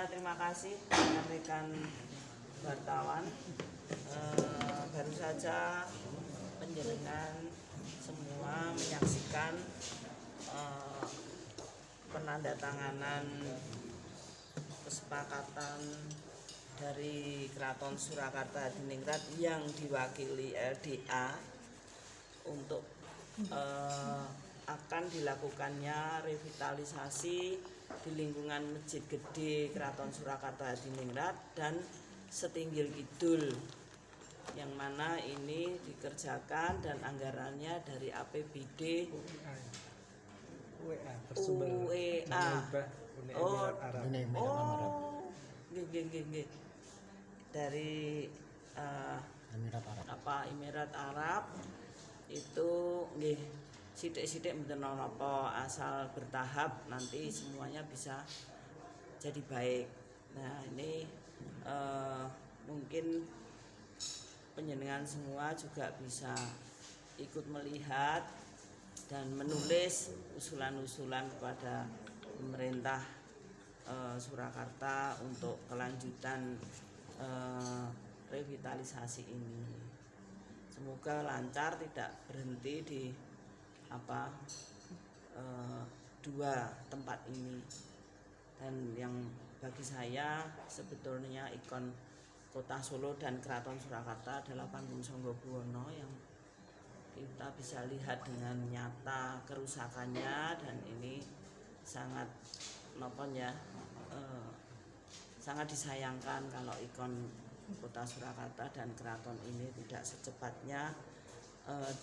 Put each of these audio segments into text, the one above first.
terima kasih rekan wartawan. Baru saja penjenengan semua menyaksikan penandatanganan kesepakatan dari Keraton Surakarta Hadiningrat yang diwakili LDA untuk akan dilakukannya revitalisasi di lingkungan Masjid Gede Keraton Surakarta Hadiningrat dan Setinggil Kidul, yang mana ini dikerjakan dan anggarannya dari APBD UEA. Dari Emirat Arab itu nggih sithik-sithik mboten napa, asal bertahap nanti semuanya bisa jadi baik. Nah, ini mungkin panjenengan semua juga bisa ikut melihat dan menulis usulan-usulan kepada pemerintah Surakarta untuk kelanjutan revitalisasi ini. Semoga lancar, tidak berhenti di dua tempat ini. Dan yang bagi saya sebetulnya ikon Kota Solo dan Keraton Surakarta adalah Panggung Sanggabuwana yang kita bisa lihat dengan nyata kerusakannya, dan ini sangat sangat disayangkan kalau ikon Kota Surakarta dan Keraton ini tidak secepatnya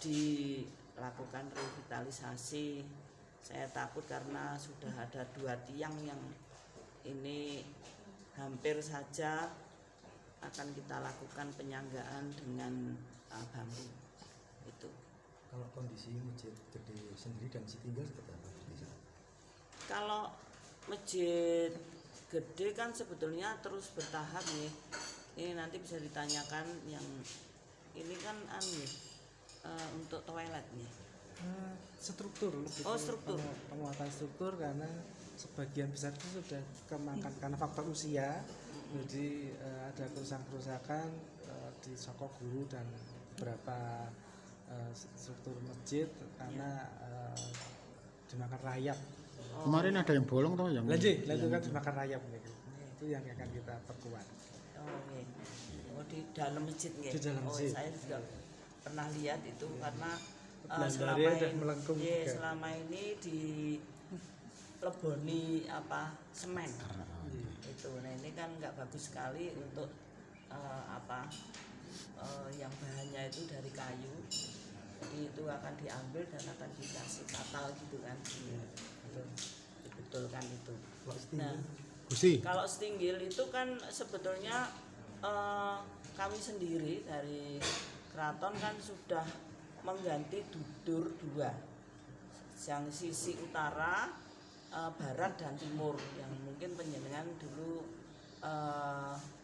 dilakukan revitalisasi. Saya takut karena sudah ada 2 tiang yang ini hampir saja akan kita lakukan penyanggaan dengan bambu. Itu. Kalau kondisi Masjid Gede sendiri dan Setinggil seperti apa? Kalau Masjid Gede kan sebetulnya terus bertahap nih. Ini nanti bisa ditanyakan yang ini kan untuk toilet nih. Struktur. Struktur. Penguatan struktur karena sebagian besar itu sudah kemakan karena faktor usia. Jadi ada kerusakan di Soko Guru dan beberapa struktur masjid karena dimakan rayap. Kemarin ada yang bolong toh yang itu kan dimakan rayap gitu. Itu yang akan kita perkuat. Di dalam masjid nggih. Di dalam masjid. Saya juga pernah lihat itu karena selama ini di leboni semen. Itu. Nah, ini kan nggak bagus sekali untuk yang bahannya itu dari kayu. Jadi itu akan diambil dan akan dikasih katal gitu kan. Dibetulkan itu. Nah, kalau Setinggil itu kan sebetulnya kami sendiri dari keraton kan sudah mengganti dudur 2, yang sisi utara, barat dan timur, yang mungkin panjenengan dulu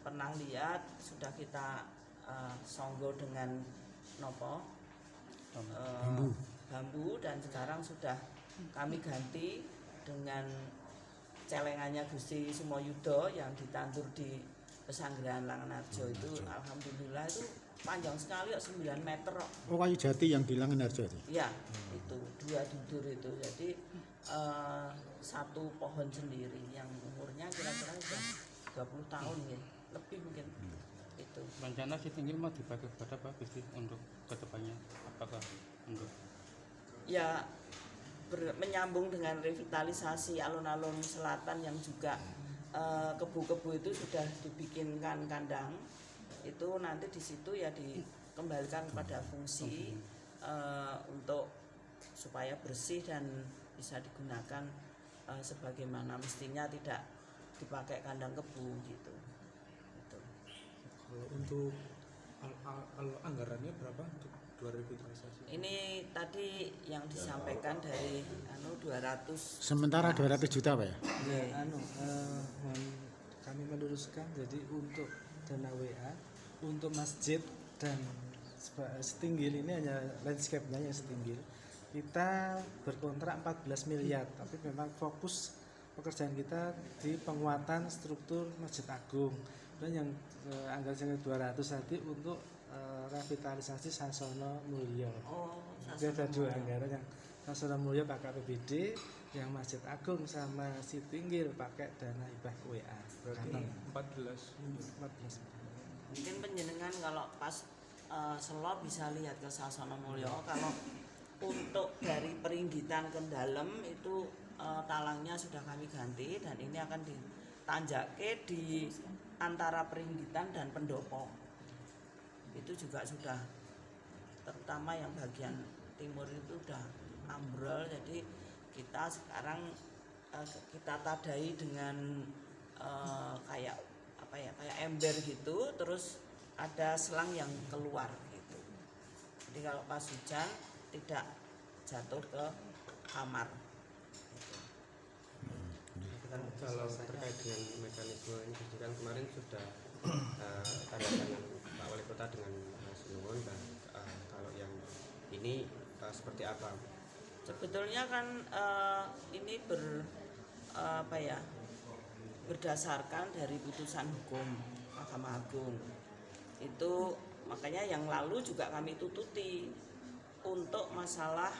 pernah lihat sudah kita songgo dengan bambu, dan sekarang sudah kami ganti dengan celengannya Gusti Sumoyudo yang ditandur di Pesanggerahan Langenarjo. Itu alhamdulillah itu panjang sekali, 9 meter. Oh, kayu jati yang di Langenarjo itu? Iya, itu 2 dudur itu. Jadi 1 pohon sendiri yang umurnya kira-kira sudah 20 tahun ya, lebih mungkin. Itu. Rencana Setinggil mau dipakai buat apa Gusti untuk kedepannya? Apakah untuk menyambung dengan revitalisasi alun-alun selatan yang juga kebu-kebu itu sudah dibikinkan kandang. Itu nanti di situ ya dikembalikan pada fungsi untuk supaya bersih dan bisa digunakan sebagaimana mestinya, tidak dipakai kandang kebu gitu. Kalau untuk anggarannya berapa untuk 2 revitalisasi? Ini tadi yang disampaikan dari 200. Sementara 200 juta Pak ya? Kami meluruskan, jadi untuk dana WA untuk masjid dan Setinggil ini hanya landscape-nya yang Setinggil. Kita berkontrak 14 miliar, tapi memang fokus pekerjaan kita di penguatan struktur Masjid Agung. Dan yang anggaran senilai 200 tadi untuk revitalisasi Sasono Mulyo. Oh, Jadi ada dua Mulyo. anggaran, yang Sasono Mulyo pakai APBD, yang Masjid Agung sama Sitinggil pakai dana hibah WA. Berarti Kantong. 14 miliar. 14. Mungkin penjenengan kalau pas Selo bisa lihat ke Sasono Mulyo. Kalau untuk dari Peringgitan ke dalam itu talangnya sudah kami ganti dan ini akan ditanjake di antara Peringgitan dan Pendopo. Itu juga sudah, terutama yang bagian timur itu sudah ambrol, jadi kita sekarang kita tadai dengan kayak apa ya, kayak ember gitu, terus ada selang yang keluar gitu. Jadi kalau pas hujan tidak jatuh ke kamar. Kalau terkait dengan mekanisme ini kan kemarin sudah tanda tangan Pak Wali Kota dengan Sinuwun, dan kalau yang ini seperti apa? Sebetulnya kan ini berdasarkan dari putusan hukum Mahkamah Agung. Itu makanya yang lalu juga kami tututi untuk masalah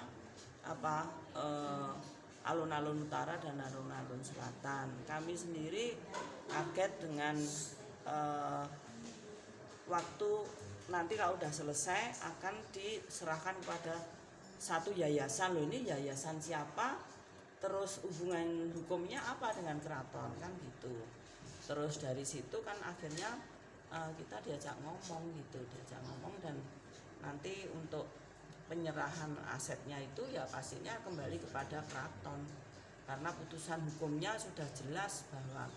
alun-alun utara dan alun-alun selatan. Kami sendiri kaget dengan waktu nanti kalau udah selesai akan diserahkan kepada satu yayasan. Loh, ini yayasan siapa? Terus hubungan hukumnya apa dengan keraton, kan gitu. Terus dari situ kan akhirnya kita diajak ngomong dan nanti untuk penyerahan asetnya itu ya pastinya kembali kepada keraton, karena putusan hukumnya sudah jelas bahwa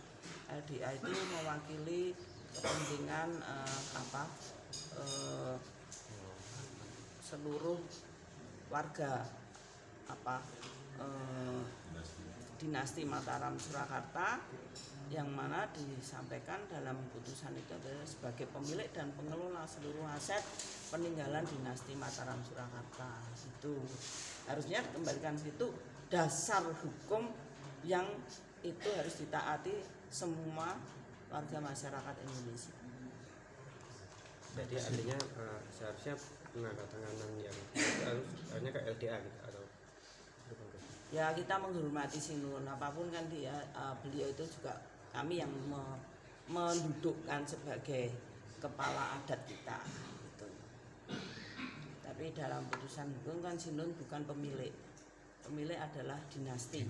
LDA itu mewakili kepentingan seluruh warga dinasti Mataram Surakarta, yang mana disampaikan dalam putusan itu adalah sebagai pemilik dan pengelola seluruh aset peninggalan dinasti Mataram Surakarta. Itu harusnya dikembalikan situ, dasar hukum yang itu harus ditaati semua warga masyarakat Indonesia. Jadi artinya seharusnya penandatanganan yang harusnya ke LDA gitu, atau Ya kita menghormati Sinuwun, apapun kan dia beliau itu juga kami yang mendudukkan sebagai kepala adat kita gitu. Tapi dalam putusan hukum kan Sinuwun bukan pemilik. Pemilik adalah dinasti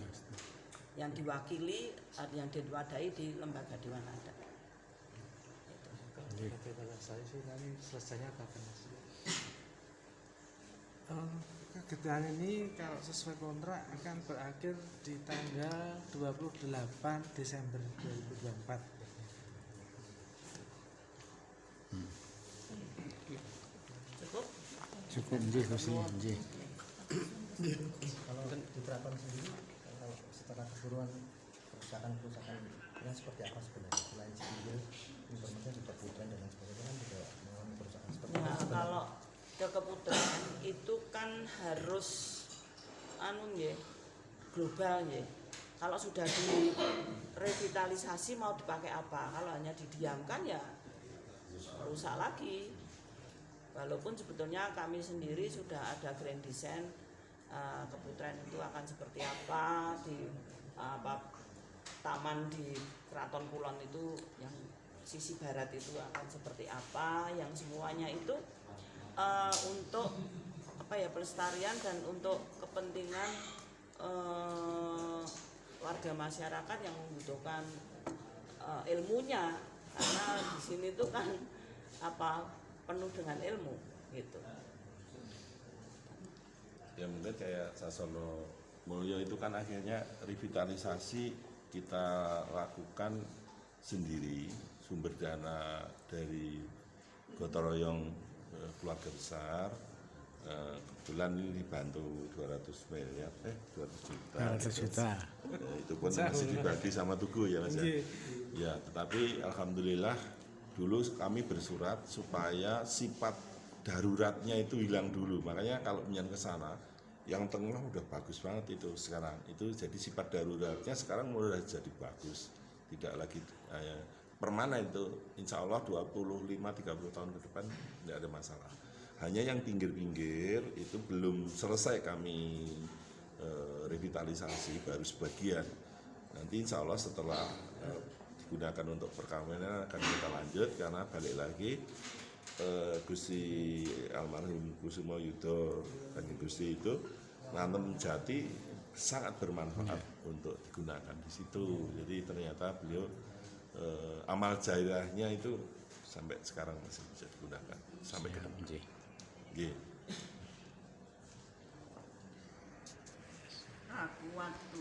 yang diwakili, yang diwadahi di lembaga Dewan Adat. Oke, kalau saya sih nanti selesainya kapan Mas? Kegiatan ini kalau sesuai kontrak akan berakhir di tanggal 28 Desember 2024. Cukup? Cukup nggih Gusti, nggih. Kalau di keraton sendiri, kalau setelah keburuan kerusakan yang seperti apa sebenarnya? Selain Sitinggil, informasinya di Keputren dan lain sebagainya kan juga mengalami kerusakan seperti Nah, apa sebenarnya? kalau ke Keputren itu kan harus global ya. Kalau sudah direvitalisasi mau dipakai apa? Kalau hanya didiamkan ya rusak lagi. Walaupun sebetulnya kami sendiri sudah ada grand design Keputren itu akan seperti apa, di taman di Keraton Kulon itu yang sisi barat itu akan seperti apa, yang semuanya itu untuk pelestarian dan untuk kepentingan warga masyarakat yang membutuhkan ilmunya, karena di sini tuh kan penuh dengan ilmu gitu. Ya mungkin kayak Sasono Mulyo itu kan akhirnya revitalisasi kita lakukan sendiri, sumber dana dari gotong royong keluarga besar. Kebetulan ini dibantu 200 miliar, 200 juta. 200 juta. Ya, itu pun masih dibagi sama Tugu ya Mas ya. Ya, tetapi alhamdulillah dulu kami bersurat supaya sifat daruratnya itu hilang dulu. Makanya kalau menyan ke sana yang tengah udah bagus banget itu sekarang. Itu jadi sifat daruratnya sekarang udah jadi bagus, tidak lagi permanen itu. Insya Allah 25-30 tahun ke depan tidak ada masalah. Hanya yang pinggir-pinggir itu belum selesai kami revitalisasi, baru sebagian. Nanti insya Allah setelah digunakan untuk perkawinan akan kita lanjut, karena balik lagi Gusti almarhum Kusumo Yudo Kanjeng Gusti itu nanam jati sangat bermanfaat untuk digunakan di situ. Jadi ternyata beliau amal jariahnya itu sampai sekarang masih bisa digunakan sampai ke depan. Nggih. Aku waktu